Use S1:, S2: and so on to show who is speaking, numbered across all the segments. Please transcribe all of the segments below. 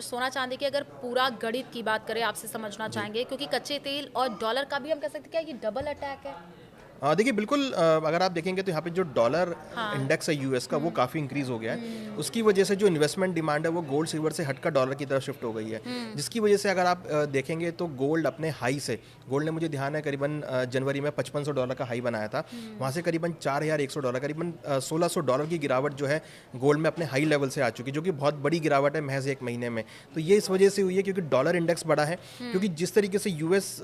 S1: सोना चांदी की अगर पूरा गणित की बात करें आपसे समझना
S2: जी।
S1: चाहेंगे, क्योंकि कच्चे तेल और डॉलर का भी हम कह सकते हैं क्या ये डबल अटैक है?
S2: देखिए बिल्कुल, अगर आप देखेंगे तो यहाँ पे जो डॉलर
S1: हाँ।
S2: इंडेक्स है यूएस का, वो
S1: हुँ,
S2: काफ़ी इंक्रीज़ हो गया है।
S1: हुँ,
S2: उसकी वजह से जो इन्वेस्टमेंट डिमांड है वो गोल्ड सिल्वर से हटकर डॉलर की तरफ शिफ्ट हो गई है।
S1: हुँ,
S2: जिसकी वजह से अगर आप देखेंगे तो गोल्ड अपने हाई से, गोल्ड ने मुझे ध्यान है करीबन जनवरी में $5500 का हाई बनाया था।
S1: हुँ,
S2: वहाँ से करीबन $4100, करीबन $1600 की गिरावट जो है गोल्ड में अपने हाई लेवल से आ चुकी है, जो कि बहुत बड़ी गिरावट है महज़ 1 महीने में। तो ये इस वजह से हुई है क्योंकि डॉलर इंडेक्स बढ़ा है, क्योंकि
S1: हुँ,
S2: जिस तरीके से यूएस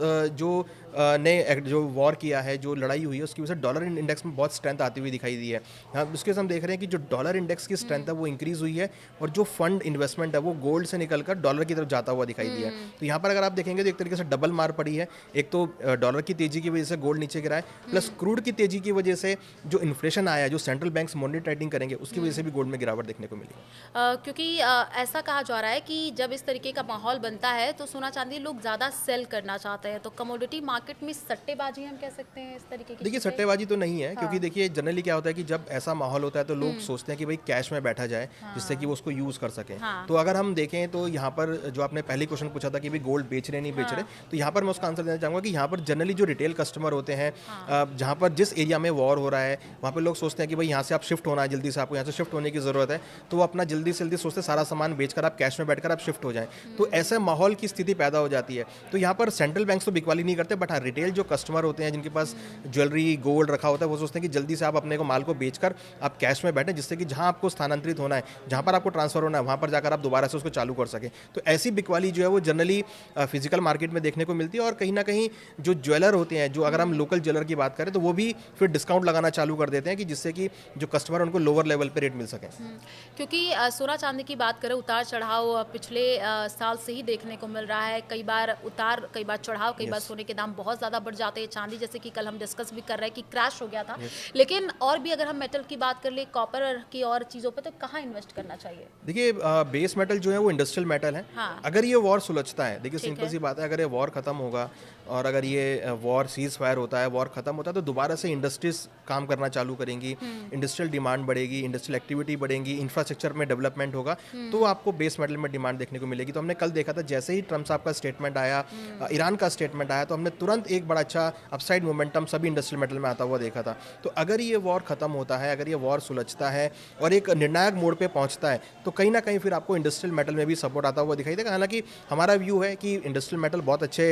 S2: ने जो वॉर किया है, जो लड़ाई हुई है, उसकी वजह से डॉलर इंडेक्स में बहुत स्ट्रेंथ आती हुई दिखाई दी है। हाँ, उसके साथ हम देख रहे हैं कि जो डॉलर इंडेक्स की स्ट्रेंथ
S1: हुँ,
S2: है वो इंक्रीज़ हुई है, और जो फंड इन्वेस्टमेंट है वो गोल्ड से निकलकर डॉलर की तरफ जाता हुआ दिखाई दिया है।
S1: हुँ,
S2: तो यहाँ पर अगर आप देखेंगे तो एक तरीके से डबल मार पड़ी है। एक तो डॉलर की तेज़ी की वजह से गोल्ड नीचे गिरा है, प्लस
S1: हुँ,
S2: क्रूड की तेज़ी की वजह से जो इन्फ्लेशन आया है, जो सेंट्रल बैंक्स मॉनेटरी टाइटिंग करेंगे, उसकी वजह से
S1: हुँ।
S2: भी गोल्ड में गिरावट देखने को मिली।
S1: क्योंकि ऐसा कहा जा रहा है कि जब इस तरीके का माहौल बनता है तो सोना चांदी लोग ज़्यादा सेल करना चाहते हैं, तो कमोडिटी मार्केट में सट्टेबाजी हम कह सकते हैं इस तरीके की
S2: देखिए,
S1: चीज़ें।
S2: सट्टेबाजी तो नहीं है, क्योंकि
S1: हाँ।
S2: देखिए जनरली क्या होता है कि जब ऐसा माहौल होता है तो लोग
S1: हुँ,
S2: सोचते हैं कि भाई कैश में बैठा जाए, जिससे कि
S1: हाँ,
S2: वो उसको यूज़ कर सकें।
S1: हाँ,
S2: तो अगर हम देखें तो यहाँ पर जो आपने पहले क्वेश्चन पूछा था कि भाई गोल्ड बेच रहे हैं, नहीं बेच रहे,
S1: हाँ,
S2: तो यहाँ पर मैं उसका आंसर देना चाहूँगा कि यहाँ पर जनरली जो रिटेल कस्टमर होते हैं,
S1: हाँ,
S2: जहाँ पर जिस एरिया में वॉर हो रहा है, वहाँ पे लोग सोचते हैं कि भाई यहाँ से आप शिफ्ट होना है, जल्दी से आपको यहाँ से शिफ्ट होने की ज़रूरत है, तो वो अपना जल्दी से जल्दी सोचते हैं सारा सामान बेचकर आप कैश में बैठकर आप शिफ्ट हो जाएँ। तो
S1: हुँ,
S2: ऐसे माहौल की स्थिति पैदा हो जाती है। तो यहाँ पर सेंट्रल बैंक्स तो बिकवाली नहीं करते, बट हाँ, रिटेल जो कस्टमर होते हैं जिनके पास
S1: हुँ,
S2: ज्वेलरी, गोल्ड रखा होता है, वो सोचते हैं कि जल्दी से आप अपने को माल को बेचकर आप कैश में बैठें, जिससे कि जहाँ आपको स्थानांतरित होना है, जहाँ पर आपको ट्रांसफ़र होना है, वहाँ पर जाकर आप दोबारा से उसको चालू कर सकें। तो ऐसी बिकवाली जो है वो जनरली फिज़िकल मार्केट में देखने को मिलती है, और कहीं न कहीं जो ज्वेलर होते हैं, जो अगर हम
S1: हुँ।
S2: लोकल ज्वेलर की बात करें, तो वो भी फिर डिस्काउंट लगाना चालू कर देते हैं कि जिससे कि जो कस्टमर है उनको लोअर लेवल पे रेट मिल सके।
S1: हुँ, क्योंकि सोना-चांदी की बात करें उतार-चढ़ाव पिछले साल से ही देखने को मिल रहा है। कई बार उतार, कई बार चढ़ाव, कई बार
S2: यस,
S1: सोने के दाम बहुत ज़्यादा बढ़ जाते हैं। चांदी जैसे कि कल हम डिस्कस भी कर रहे हैं कि क्रैश हो गया था।
S2: यस।
S1: लेकिन और भी अगर हम मेटल की बात कर लें, कॉपर की और चीज़ों पे, तो कहाँ इन्वेस्ट करना चाहिए?
S2: देखिए, बेस मेटल जो है वो इंडस्ट्रियल मेटल है।
S1: हाँ,
S2: अगर ये वॉर सुलझता है, देखिए
S1: ठीक
S2: सिंपल
S1: है।
S2: सी बात है, अगर ये वॉर खत्म होगा और अगर ये वॉर सीज़ फायर होता है, वॉर खत्म होता है, तो दोबारा से इंडस्ट्रीज़ काम करना चालू करेंगी,
S1: हुँ,
S2: इंडस्ट्रियल डिमांड बढ़ेगी, इंडस्ट्रियल एक्टिविटी बढ़ेगी, इंफ्रास्ट्रक्चर में डेवलपमेंट होगा, तो
S1: हुँ,
S2: आपको बेस मेटल में डिमांड देखने को मिलेगी। तो हमने कल देखा था, जैसे ही ट्रम्प साहब का स्टेटमेंट आया,
S1: हुँ,
S2: ईरान का स्टेटमेंट आया, तो हमने तुरंत एक बड़ा अच्छा अपसाइड मोमेंटम सभी इंडस्ट्रियल मेटल में आता हुआ देखा था। तो अगर ये वॉर खत्म होता है, अगर ये वॉर सुलझता है और एक निर्णायक मोड़ पे पहुँचता है, तो कहीं न कहीं फिर आपको इंडस्ट्रियल मेटल में भी सपोर्ट आता हुआ दिखाई देगा। हालाँकि हमारा व्यू है कि इंडस्ट्रियल मेटल बहुत अच्छे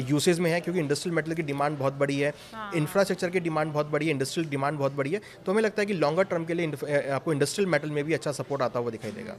S2: यूसेज में है, क्योंकि इंडस्ट्रियल मेटल की डिमांड बहुत बड़ी है,
S1: हाँ।
S2: इंफ्रास्ट्रक्चर की डिमांड बहुत बड़ी है, इंडस्ट्रियल डिमांड बहुत बड़ी है। तो हमें लगता है कि लॉन्गर टर्म के लिए आपको इंडस्ट्रियल मेटल में भी अच्छा सपोर्ट आता हुआ दिखाई देगा।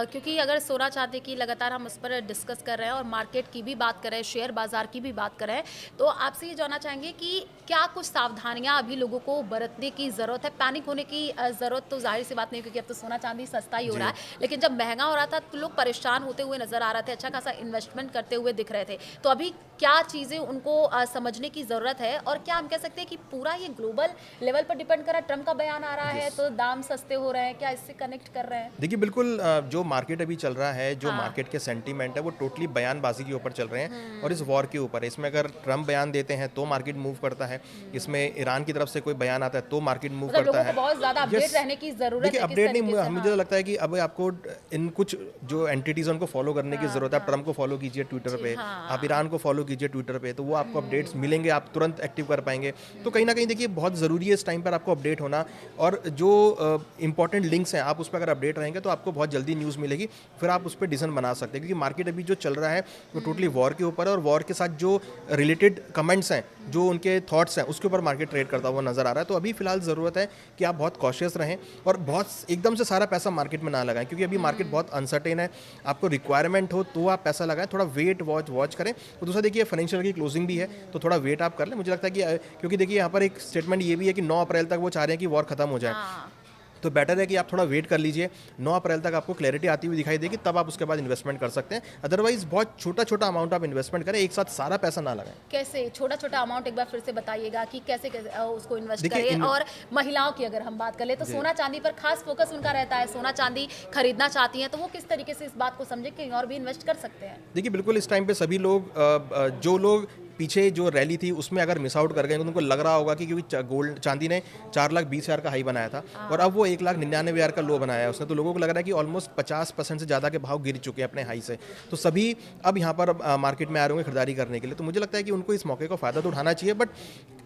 S1: क्योंकि अगर सोना चांदी की लगातार हम उस पर डिस्कस कर रहे हैं और मार्केट की भी बात कर रहे हैं, शेयर बाजार की भी बात कर रहे हैं, तो आपसे ये जानना चाहेंगे कि क्या कुछ सावधानियां अभी लोगों को बरतने की ज़रूरत है? पैनिक होने की ज़रूरत तो जाहिर सी बात नहीं, क्योंकि अब तो सोना चांदी सस्ता ही हो रहा
S2: जी।
S1: है, लेकिन जब महंगा हो रहा था तो लोग परेशान होते हुए नजर आ रहे थे, अच्छा खासा इन्वेस्टमेंट करते हुए दिख रहे थे। तो अभी क्या चीज़ें उनको समझने की ज़रूरत है, और क्या हम कह सकते हैं कि पूरा ये ग्लोबल लेवल पर डिपेंड कर रहा है? ट्रम्प का बयान आ रहा है
S2: यस।
S1: तो दाम सस्ते हो रहे हैं, क्या इससे कनेक्ट कर रहे हैं?
S2: देखिए बिल्कुल, जो मार्केट अभी चल रहा है, जो
S1: हाँ।
S2: मार्केट के सेंटीमेंट है, वो टोटली बयानबाजी के ऊपर चल रहे हैं और इस
S1: हुँ,
S2: वॉर के ऊपर है। इसमें अगर ट्रम्प बयान देते हैं तो मार्केट मूव करता है,
S1: हुँ।
S2: इसमें ईरान की तरफ से कोई बयान आता है तो मार्केट मूव
S1: मतलब
S2: करता
S1: लोगों को
S2: है।
S1: बहुत ज़्यादा अपडेट
S2: यस।
S1: रहने की ज़रूरत
S2: देखिए
S1: है, किस
S2: अपडेट नहीं,
S1: तरीके से
S2: मुझे
S1: हाँ।
S2: तो लगता है कि अब आपको इन कुछ जो एंटिटीज़ हैं उनको फॉलो करने की
S1: हाँ,
S2: ज़रूरत है। आप
S1: हाँ।
S2: ट्रम्प को फॉलो कीजिए ट्विटर
S1: जी,
S2: पे, आप
S1: हाँ।
S2: ईरान को फॉलो कीजिए ट्विटर पे, तो वो आपको अपडेट्स
S1: हुँ,
S2: मिलेंगे, आप तुरंत एक्टिव कर पाएँगे। तो कहीं
S1: हुँ,
S2: न कहीं देखिए बहुत ज़रूरी है इस टाइम पर आपको अपडेट होना, और जो इम्पोर्टेंट लिंक्स हैं, आप उस पे अगर अपडेट रहेंगे तो आपको बहुत जल्दी न्यूज़ मिलेगी, फिर आप उस पे डिसीजन बना सकते हैं। क्योंकि मार्केट अभी जो चल रहा है वो टोटली
S1: हुँ,
S2: वॉर के ऊपर है, और वॉर के साथ जो रिलेटेड कमेंट्स हैं, जो उनके थॉट्स हैं, उसके ऊपर मार्केट ट्रेड करता हुआ नज़र आ रहा है। तो अभी फ़िलहाल ज़रूरत है कि आप बहुत कॉशियस रहें और बहुत एकदम से सारा पैसा मार्केट में ना लगाएँ, क्योंकि अभी मार्केट
S1: हुँ।
S2: बहुत अनसर्टेन है। आपको रिक्वायरमेंट हो तो आप पैसा लगाएँ, थोड़ा वेट वॉच वॉच करें। और दूसरा देखिए फाइनेंशियल की क्लोजिंग भी है, तो थोड़ा वेट आप कर लें। मुझे लगता है कि क्योंकि देखिए यहाँ पर एक स्टेटमेंट ये भी है कि 9 अप्रैल तक वो चाह रहे हैं कि वॉर खत्म हो जाए।
S1: हाँ।
S2: तो बेटर है कि आप थोड़ा वेट कर लीजिए, 9 अप्रैल तक आपको क्लैरिटी आती हुई दिखाई देगी, तब आप उसके बाद इन्वेस्टमेंट कर सकते हैं। अदरवाइज़ बहुत छोटा-छोटा अमाउंट आप इन्वेस्टमेंट करें, एक साथ सारा पैसा ना लगाएँ।
S1: कैसे? छोटा-छोटा अमाउंट एक बार फिर से बताइएगा कि कैसे-कैसे उसको इन्वेस्ट
S2: देखिए
S1: करें?
S2: इन
S1: और महिलाओं की अगर हम बात कर लें, तो
S2: जी।
S1: सोना-चांदी पर खास फ़ोकस उनका रहता है, सोना-चांदी खरीदना चाहती हैं, तो वो किस तरीके से इस बात को समझें कि कहीं और भी इन्वेस्ट कर सकते हैं?
S2: देखिए, बिल्कुल इस टाइम पे सभी लोग जो लोग पीछे जो रैली थी उसमें अगर मिस आउट कर गए तो उनको लग रहा होगा कि क्योंकि गोल्ड चांदी ने 4,20,000 का हाई बनाया था और अब वो 1,99,000 का लो बनाया है उसने, तो लोगों को लग रहा है कि ऑलमोस्ट 50% से ज़्यादा के भाव गिर चुके हैं अपने हाई से। तो सभी अब यहाँ पर मार्केट में आ रहे होंगे खरीदारी करने के लिए, तो मुझे लगता है कि उनको इस मौके का फ़ायदा तो उठाना चाहिए। बट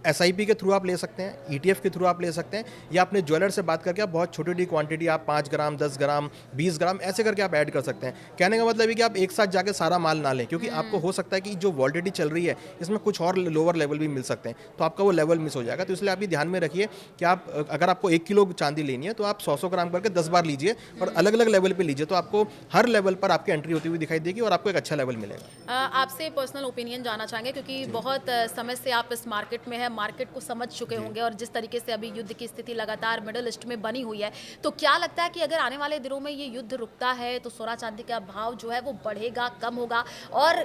S2: SIP के थ्रू आप ले सकते हैं, ETF के थ्रू आप ले सकते हैं, या अपने ज्वेलर से बात करके आप बहुत छोटी क्वांटिटी आप 5 ग्राम 10 ग्राम 20 ग्राम ऐसे करके आप ऐड कर सकते हैं। कहने का मतलब है कि आप एक साथ जाके सारा माल ना लें, क्योंकि आपको हो सकता है कि जो वॉलिडिटी चल रही है इसमें कुछ और लोअर लेवल भी मिल सकते हैं, तो आपका वो लेवल मिस हो जाएगा। तो इसलिए आप ये ध्यान में रखिए कि आप अगर आपको 1 किलो चांदी लेनी है तो आप 100 ग्राम करके 10 बार लीजिए और अलग अलग लेवल पे लीजिए, तो आपको हर लेवल पर आपकी एंट्री होती हुई दिखाई देगी और आपको एक अच्छा लेवल मिलेगा।
S1: आपसे पर्सनल ओपिनियन जानना चाहेंगे, क्योंकि बहुत समय से आप इस मार्केट में है, मार्केट को समझ चुके होंगे और जिस तरीके से अभी युद्ध की स्थिति लगातार मिडल ईस्ट में बनी हुई है, तो क्या लगता है कि अगर आने वाले दिनों में ये युद्ध रुकता है तो सोना चांदी का भाव जो है वो बढ़ेगा, कम होगा? और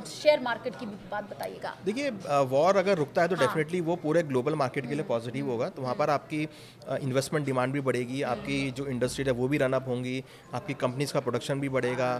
S1: शेयर मार्केट की भी बात बताइएगा।
S2: देखिए, वॉर अगर रुकता है तो
S1: हाँ।
S2: डेफिनेटली वो पूरे ग्लोबल मार्केट के लिए पॉजिटिव होगा, तो वहाँ पर आपकी इन्वेस्टमेंट डिमांड भी बढ़ेगी, आपकी जो इंडस्ट्री है वो भी रन अप होंगी, आपकी कंपनीज का प्रोडक्शन भी बढ़ेगा,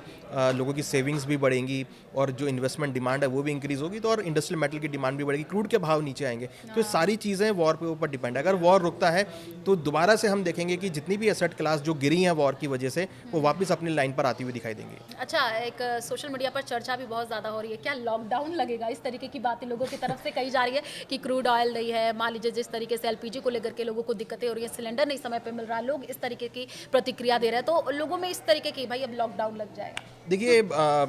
S2: लोगों की सेविंग्स भी बढ़ेंगी और जो इन्वेस्टमेंट डिमांड है वो भी इंक्रीज होगी, तो और इंडस्ट्रियल मेटल की डिमांड भी बढ़ेगी, क्रूड के भाव नीचे आएंगे। तो ये सारी चीज़ें वॉर पे ऊपर डिपेंड है। अगर वॉर रुकता है तो दोबारा से हम देखेंगे कि जितनी भी एसेट क्लास जो गिरी हैं वॉर की वजह से वो वापस अपनी लाइन पर आती हुई दिखाई देंगी।
S1: अच्छा, एक सोशल मीडिया पर चर्चा भी बहुत ज़्यादा हो रही है, क्या लॉकडाउन लगेगा? इस तरीके की बातें लोगों की तरफ से कही जा रही है कि क्रूड ऑयल नहीं है, मान लीजिए जिस तरीके से LPG को लेकर के लोगों को दिक्कतें हो रही है, सिलेंडर नहीं समय पे मिल रहा, लोग इस तरीके की प्रतिक्रिया दे रहे हैं, तो लोगों में इस तरीके की भाई अब लॉकडाउन लग जाएगा।
S2: देखिए,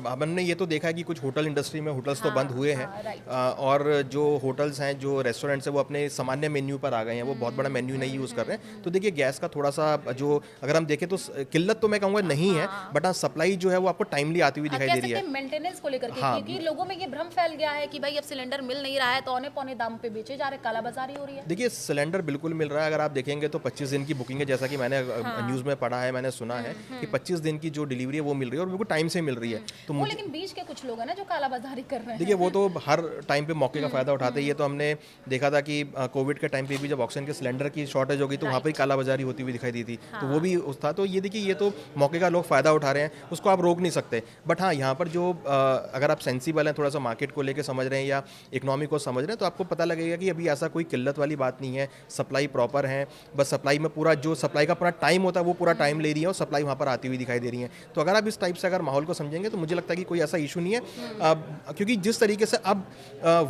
S2: हमने ये तो देखा है कि कुछ होटल इंडस्ट्री में होटल्स तो बंद हुए हैं,
S1: राइट।
S2: और जो होटल्स हैं, जो रेस्टोरेंट्स हैं, वो अपने सामान्य मेन्यू पर आ गए हैं, वो बहुत बड़ा मेन्यू नहीं यूज़ कर रहे हैं। तो देखिए, गैस का थोड़ा सा जो अगर हम देखें तो किल्लत तो मैं कहूँगा नहीं है, बट हाँ सप्लाई जो है वो आपको टाइमली आती हुई दिखाई दे रही है।
S1: मेंटेनेंस को लेकर के,
S2: हाँ,
S1: क्योंकि लोगों में ये भ्रम फैल गया है कि भाई अब सिलेंडर मिल नहीं रहा है तो औने पौने दाम पे बेचे जा रहे, कालाबाजारी हो रही है।
S2: देखिए, सिलेंडर बिल्कुल मिल रहा है। अगर आप देखेंगे तो 25 दिन की बुकिंग है, जैसा कि मैंने न्यूज़ में पढ़ा है, मैंने सुना है कि 25 दिन की जो डिलीवरी है वो मिल रही है और बिल्कुल टाइम से मिल रही है। तो
S1: वो लेकिन बीच के कुछ लोग हैं ना जो कालाबाजारी कर रहे हैं।
S2: देखिए, वो तो हर टाइम पे मौके का फ़ायदा उठाते ही है। तो हमने देखा था कि कोविड के टाइम पे भी जब ऑक्सीजन के सिलेंडर की शॉर्टेज हो गई तो वहाँ पर ही कालाबाजारी होती हुई दिखाई दी थी, तो वो भी उस था। तो ये देखिए, ये तो मौके का लोग फ़ायदा उठा रहे हैं, उसको आप रोक नहीं सकते। बट हाँ, यहाँ पर जो अगर आप सेंसिबल हैं, थोड़ा सा मार्केट को लेकर समझ रहे हैं या इकोनॉमी को समझ रहे हैं, तो आपको पता लगेगा कि अभी ऐसा कोई किल्लत वाली बात नहीं है, सप्लाई प्रॉपर है। बस सप्लाई में पूरा जो सप्लाई का पूरा टाइम होता है वो पूरा टाइम ले रही है और सप्लाई वहाँ पर आती हुई दिखाई दे रही है। तो अगर आप इस टाइप से अगर माहौल को समझेंगे तो मुझे लगता है कि कोई ऐसा इशू नहीं है, क्योंकि जिस तरीके से अब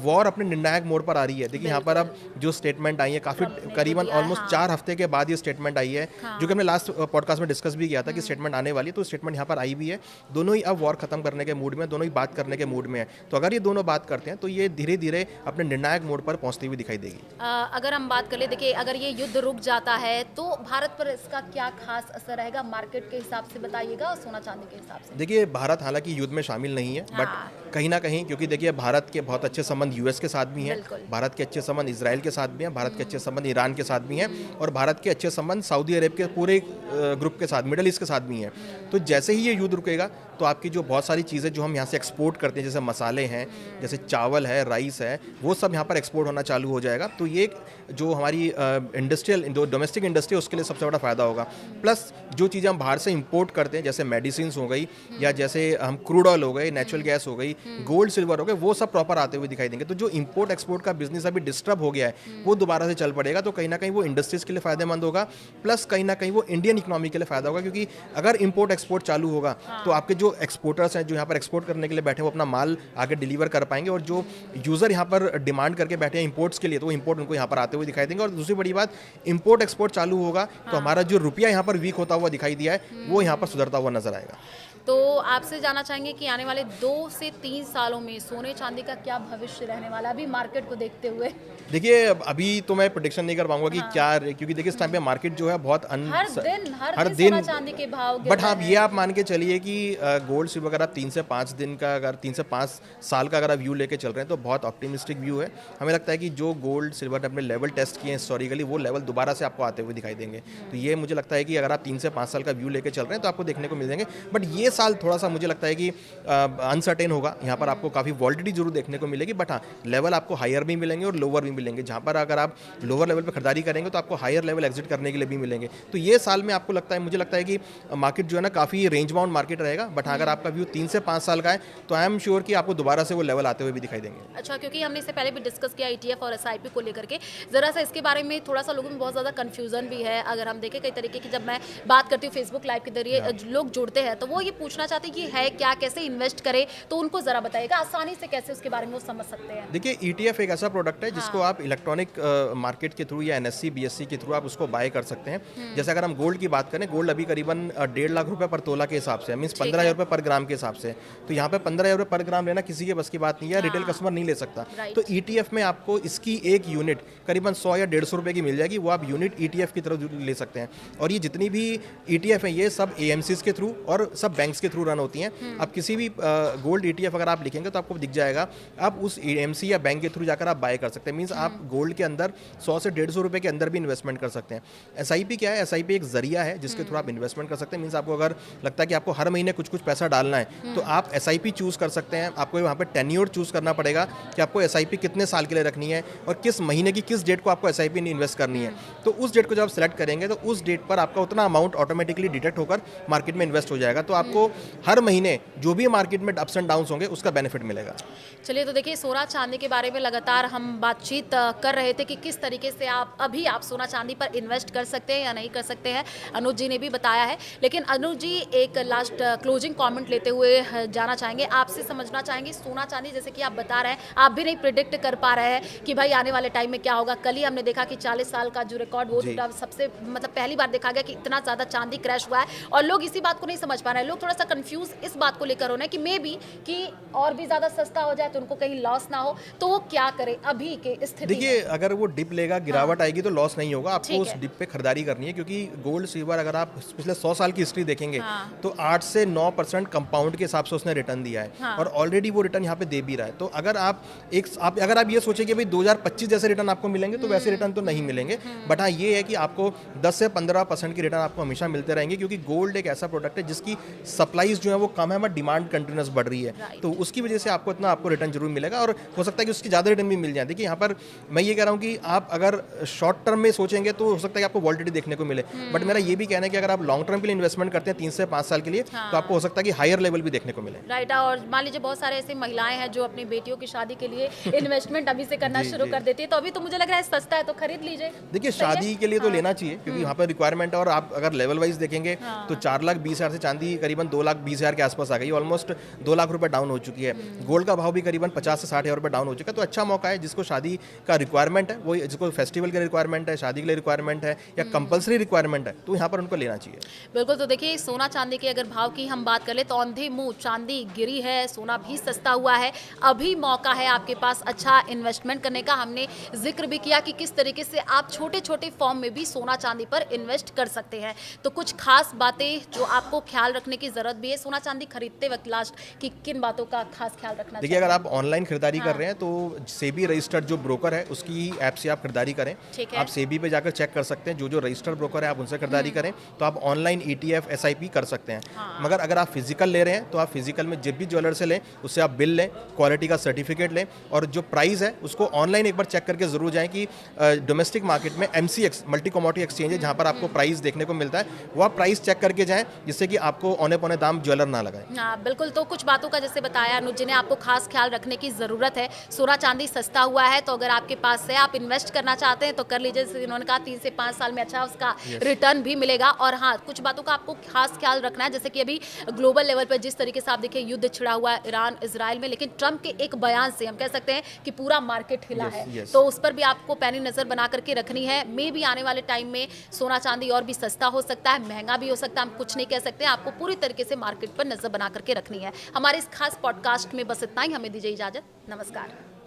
S2: वॉर अपने निर्णायक मोड़ पर आ रही है। देखिए, यहाँ पर अब जो स्टेटमेंट आई है काफ़ी करीबन ऑलमोस्ट 4 हफ्ते के बाद ये स्टेटमेंट आई है, जो कि हमने लास्ट पॉडकास्ट में डिस्कस भी किया था कि स्टेटमेंट आने वाली है। तो स्टेटमेंट यहाँ पर आई भी है। दोनों ही अब वॉर खत्म करने के मूड में, दोनों ही बात करने के मूड में है। तो अगर ये दोनों बात करते हैं तो ये धीरे धीरे अपने निर्णायक मोड़ पर पहुँचती हुई दिखाई देगी।
S1: अगर हम बात कर ले, देखिए अगर ये युद्ध रुक जाता है तो भारत पर इसका क्या खास असर रहेगा, मार्केट के हिसाब से बताइएगा और सोना चांदी के हिसाब से।
S2: देखिए, भारत हालांकि युद्ध में शामिल नहीं है, बट कहीं ना कहीं, क्योंकि देखिए भारत के बहुत अच्छे संबंध US के साथ भी हैं, भारत के अच्छे संबंध इजराइल के साथ भी हैं, भारत के अच्छे संबंध ईरान के साथ भी हैं और भारत के अच्छे संबंध सऊदी अरब के पूरे ग्रुप के साथ, मिडल ईस्ट के साथ भी हैं। तो जैसे ही ये युद्ध रुकेगा तो आपकी जो बहुत सारी चीज़ें जो हम यहाँ से एक्सपोर्ट करते हैं, जैसे मसाले हैं, जैसे चावल है, राइस है, वो सब यहाँ पर एक्सपोर्ट होना चालू हो जाएगा। तो ये जो हमारी इंडस्ट्रियल जो डोमेस्टिक इंडस्ट्री है उसके लिए सबसे बड़ा फ़ायदा होगा। प्लस जो चीज़ें हम बाहर से इंपोर्ट करते हैं, जैसे मेडिसिन हो गई या जैसे हम क्रूड ऑयल हो गई, नेचुरल गैस हो गई, गोल्ड सिल्वर हो गए, वो सब प्रॉपर आते हुए दिखाई देंगे। तो जो इंपोर्ट एक्सपोर्ट का बिजनेस अभी डिस्टर्ब हो गया है वो दोबारा से चल पड़ेगा। तो कहीं ना कहीं वो इंडस्ट्रीज़ के लिए फ़ायदेमंद होगा, प्लस कहीं ना कहीं वो इंडियन इकोनॉमी के लिए फ़ायदा होगा, क्योंकि अगर इंपोर्ट एक्सपोर्ट चालू होगा तो आपके जो एक्सपोर्टर्स हैं, जो यहाँ पर एक्सपोर्ट करने के लिए बैठे, वो अपना माल आगे डिलीवर कर पाएंगे और जो यूज़र यहाँ पर डिमांड करके बैठे हैं इंपोर्ट्स के लिए, तो वो इंपोर्ट उनको यहाँ पर आते हुए दिखाई देंगे। और दूसरी बड़ी बात, इंपोर्ट एक्सपोर्ट चालू होगा तो हमारा जो रुपया यहाँ पर वीक होता हुआ दिखाई दिया है वो यहाँ पर सुधरता हुआ नजर आएगा।
S1: तो आपसे जानना चाहेंगे कि आने वाले 2 से 3 सालों में सोने चांदी का क्या भविष्य रहने वाला है अभी मार्केट को देखते हुए?
S2: देखिए, अभी तो मैं प्रेडिक्शन नहीं कर पाऊंगा कि क्या, क्योंकि देखिए इस टाइम पे मार्केट जो है बहुत
S1: हर दिन सोना चांदी के भाव गिर
S2: बट हाँ,
S1: रहे
S2: ये आप मान के चलिए कि गोल्ड सिल्वर अगर आप 3 से 5 दिन का, अगर 3 से 5 साल का अगर आप व्यू लेके चल रहे हैं तो बहुत ऑप्टिमिस्टिक व्यू है। हमें लगता है कि जो गोल्ड सिल्वर ने अपने लेवल टेस्ट किए हैं हिस्टोरिकली, वो लेवल दोबारा से आपको आते हुए दिखाई देंगे। तो ये मुझे लगता है कि अगर आप 3 से 5 साल का व्यू लेके चल रहे हैं तो आपको देखने को मिल जाएंगे। बट ये साल थोड़ा सा मुझे लगता है कि अनसर्टेन होगा, यहाँ पर आपको काफ़ी वॉलिडिटी जरूर देखने को मिलेगी, बट हाँ लेवल आपको हायर भी मिलेंगे और लोअर भी मिलेंगे। जहाँ पर अगर आप लोअर लेवल पर खरीदारी करेंगे तो आपको हायर लेवल एग्जिट करने के लिए भी मिलेंगे। तो ये साल में आपको लगता है, मुझे लगता है कि मार्केट जो है ना काफ़ी रेंज बाउंड मार्केट रहेगा, बट अगर आपका व्यू 3 से 5 साल का है तो आई एम श्योर कि आपको दोबारा से वो लेवल आते हुए भी दिखाई देंगे।
S1: अच्छा, क्योंकि हमने इससे पहले भी डिस्कस किया ETF और SIP को लेकर के, ज़रा सा इसके बारे में थोड़ा सा लोगों में बहुत ज़्यादा कन्फ्यूजन भी है। अगर हम देखें कई तरीके की, जब मैं बात करती हूँ फेसबुक लाइव के जरिए लोग जुड़ते हैं तो वो ये पूछना चाहते हैं कि है क्या, कैसे इन्वेस्ट करें, तो उनको ज़रा बताइएगा आसानी से कैसे उसके बारे में वो समझ सकते हैं।
S2: देखिए ETF एक ऐसा प्रोडक्ट है जिसको आप इलेक्ट्रॉनिक मार्केट के थ्रू या NSE BSE के थ्रू आप उसको बाय कर सकते हैं। जैसे अगर हम गोल्ड की बात करें, गोल्ड अभी करीबन 1.5 लाख रुपए पर तोला के हिसाब से, मीन्स 15,000 रुपये पर ग्राम के हिसाब से। तो यहाँ पे 15,000 रुपये पर ग्राम लेना किसी के बस की बात नहीं है, रिटेल कस्टमर नहीं ले सकता। तो ETF में आपको इसकी एक यूनिट करीबन 100 या 150 रुपये की मिल जाएगी, वो आप यूनिट ETF की तरफ ले सकते हैं। और ये जितनी भी ETF हैं ये सब AMCs के थ्रू और सब बैंक्स के थ्रू रन होती हैं। आप किसी भी गोल्ड ETF अगर आप लिखेंगे तो आपको दिख जाएगा, आप उस AMC या बैंक के थ्रू जाकर आप बाय कर सकते हैं। मीन्स आप गोल्ड के अंदर 100 से 150 रुपये के अंदर भी इन्वेस्टमेंट कर सकते हैं। SIP क्या है? SIP एक जरिया है जिसके थ्रू आप इन्वेस्टमेंट कर सकते हैं। मीन्स आपको अगर लगता है कि आपको हर महीने कुछ कुछ पैसा डालना है तो आप SIP चूज कर सकते हैं। आपको वहाँ पे टेन्योर चूज करना पड़ेगा कि आपको SIP कितने साल के लिए रखनी है और किस महीने की किस डेट को आपको SIP में इन्वेस्ट करनी है। तो उस डेट को जब आप सेलेक्ट करेंगे तो उस डेट पर आपका उतना अमाउंट ऑटोमेटिकली डिटेक्ट होकर मार्केट में इन्वेस्ट हो जाएगा। तो आपको हर महीने जो भी मार्केट में अप्स एंड डाउन्स होंगे उसका बेनिफिट मिलेगा।
S1: चलिए, तो देखिए सोना चांदी के बारे में लगातार हम बातचीत कर रहे थे कि किस तरीके से आप सोना चांदी पर इन्वेस्ट कर सकते हैं या नहीं कर सकते हैं, अनुज जी ने भी बताया है। लेकिन अनुज जी एक लास्ट क्लोजिंग कमेंट लेते हुए जाना चाहेंगे, आपसे समझना चाहेंगे सोना चांदी, जैसे कि आप बता रहे हैं आप भी नहीं प्रिडिक्ट कर पा रहे हैं कि भाई आने वाले टाइम में क्या होगा। कल ही हमने देखा कि 40 साल का जो रिकॉर्ड वो टूटा, सबसे मतलब पहली बार देखा गया कि इतना ज़्यादा चांदी क्रैश हुआ है और लोग इसी बात को नहीं समझ पा रहे हैं। लोग थोड़ा सा कंफ्यूज इस बात को लेकर होना है कि मे बी कि और भी ज़्यादा सस्ता हो जाए तो उनको कहीं लॉस ना हो, तो वो क्या करे अभी के स्थिति।
S2: देखिए अगर वो डिप लेगा, गिरावट आएगी तो लॉस नहीं होगा, आपको उस डिप पे खरीदारी करनी है। क्योंकि गोल्ड सिल्वर अगर आप पिछले 100 साल की हिस्ट्री देखेंगे तो 8 से 9% कंपाउंड के हिसाब से उसने रिटर्न दिया है और ऑलरेडी वो रिटर्न यहाँ पे दे भी रहा है। तो अगर आप अगर आप ये सोचें कि भाई 2025 जैसे रिटर्न आपको मिलेंगे तो वैसे रिटर्न तो नहीं मिलेंगे, बट हाँ ये है कि आपको 10 से 15% की रिटर्न आपको हमेशा मिलते रहेंगे। क्योंकि गोल्ड एक ऐसा प्रोडक्ट है जिसकी सप्लाईज जो है वो कम है बट डिमांड कंटिन्यूस बढ़ रही है, तो उसकी वजह से आपको इतना आपको रिटर्न जरूर मिलेगा और हो सकता है कि उसकी ज़्यादा रिटर्न भी मिल जाए। देखिए यहाँ पर मैं ये कह रहा हूँ कि आप अगर शॉर्ट टर्म में सोचेंगे तो हो सकता है कि आपको वॉलिडिटी देखने को मिले, बट मेरा ये भी कहना है कि अगर आप लॉन्ग टर्म के लिए इन्वेस्टमेंट करते हैं 3 से 5 साल के लिए तो आपको हो सकता है कि हायर लेवल भी देखने को मिले।
S1: राइट। और मान लीजिए बहुत सारे ऐसे महिलाएं हैं जो अपनी बेटियों की शादी के लिए इन्वेस्टमेंट अभी से करना शुरू कर देती है, तो अभी तो मुझे लग रहा है सस्ता है तो खरीद लीजिए।
S2: देखिए शादी के लिए तो लेना चाहिए क्योंकि यहाँ पर रिक्वायरमेंट है और आप अगर लेवल वाइज देखेंगे तो 4,20,000 से चांदी करीबन 2,20,000 के आसपास आ गई, ऑलमोस्ट 2 लाख रुपए डाउन हो चुकी है। गोल्ड का भाव भी करीबन 50 से 60,000 रुपए डाउन हो चुका है। तो अच्छा मौका है जिसको शादी का रिक्वायरमेंट है, वो जिसको फेस्टिवल के रिक्वायरमेंट है, शादी के लिए रिक्वायरमेंट है या कंपलसरी रिक्वायरमेंट है, तो यहाँ पर उनको लेना चाहिए।
S1: बिल्कुल। तो देखिए सोना चांदी के अगर भाव की हम बात करें तो औंधे मुंह चांदी गिरी है, सोना भी सस्ता हुआ है। अभी मौका है आपके पास अच्छा इन्वेस्टमेंट करने का। हमने जिक्र भी किया कि किस तरीके से आप छोटे छोटे फॉर्म में भी सोना चांदी पर इन्वेस्ट कर सकते हैं। तो कुछ खास बातें जो आपको ख्याल रखने की जरूरत भी है सोना चांदी खरीदते वक्त लास्ट की किन बातों का खास ख्याल रखना चाहिए?
S2: देखिए अगर आप ऑनलाइन खरीदारी कर रहे हैं तो सेबी रजिस्टर्ड जो ब्रोकर है उसकी ऐप से आप खरीदारी करें। आप सेबी पे जाकर चेक कर सकते हैं, जो रजिस्टर्ड ब्रोकर है आप उनसे खरीदारी करें तो आप ऑनलाइन ETF SIP कर सकते हैं। मगर अगर आप फिजिकल ले रहे हैं तो आप फिजिकल में जब भी ज्वेलर से लें उससे आप बिल लें, क्वालिटी का सर्टिफिकेट लें और जो प्राइस है उसको ऑनलाइन एक बार चेक करके जरूर जाएं कि डोमेस्टिक मार्केट में MCX मल्टी कमोडिटी एक्सचेंज है जहाँ पर आपको प्राइस देखने को मिलता है, वो आप प्राइस चेक करके जाएं जिससे कि आपको औने पौने दाम ज्वेलर ना लगाए।
S1: हाँ बिल्कुल। तो कुछ बातों का जैसे बताया अनुज जी ने आपको खास ख्याल रखने की जरूरत है। सोना चांदी सस्ता हुआ है तो अगर आपके पास है आप इन्वेस्ट करना चाहते हैं तो कर लीजिए, जैसे इन्होंने कहा 3 से 5 साल में अच्छा उसका रिटर्न भी मिलेगा। और हाँ कुछ बातों का आपको खास ख्याल रखना है, जैसे कि अभी ग्लोबल लेवल पर जिस तरीके से आप देखिए युद्ध छिड़ा हुआ है ईरान इजराइल में, लेकिन ट्रंप के एक बयान से हम कह सकते हैं कि पूरा मार्केट हिला है। तो उस पर भी आपको पैनी नजर बना करके रखनी है। मे भी आने वाले टाइम में सोना चांदी और भी सस्ता हो सकता है, महंगा भी हो सकता है, हम कुछ नहीं कह सकते। आपको पूरी तरीके से मार्केट पर नजर बना करके रखनी है। हमारे इस खास पॉडकास्ट में बस इतना ही। हमें दीजिए इजाजत। नमस्कार।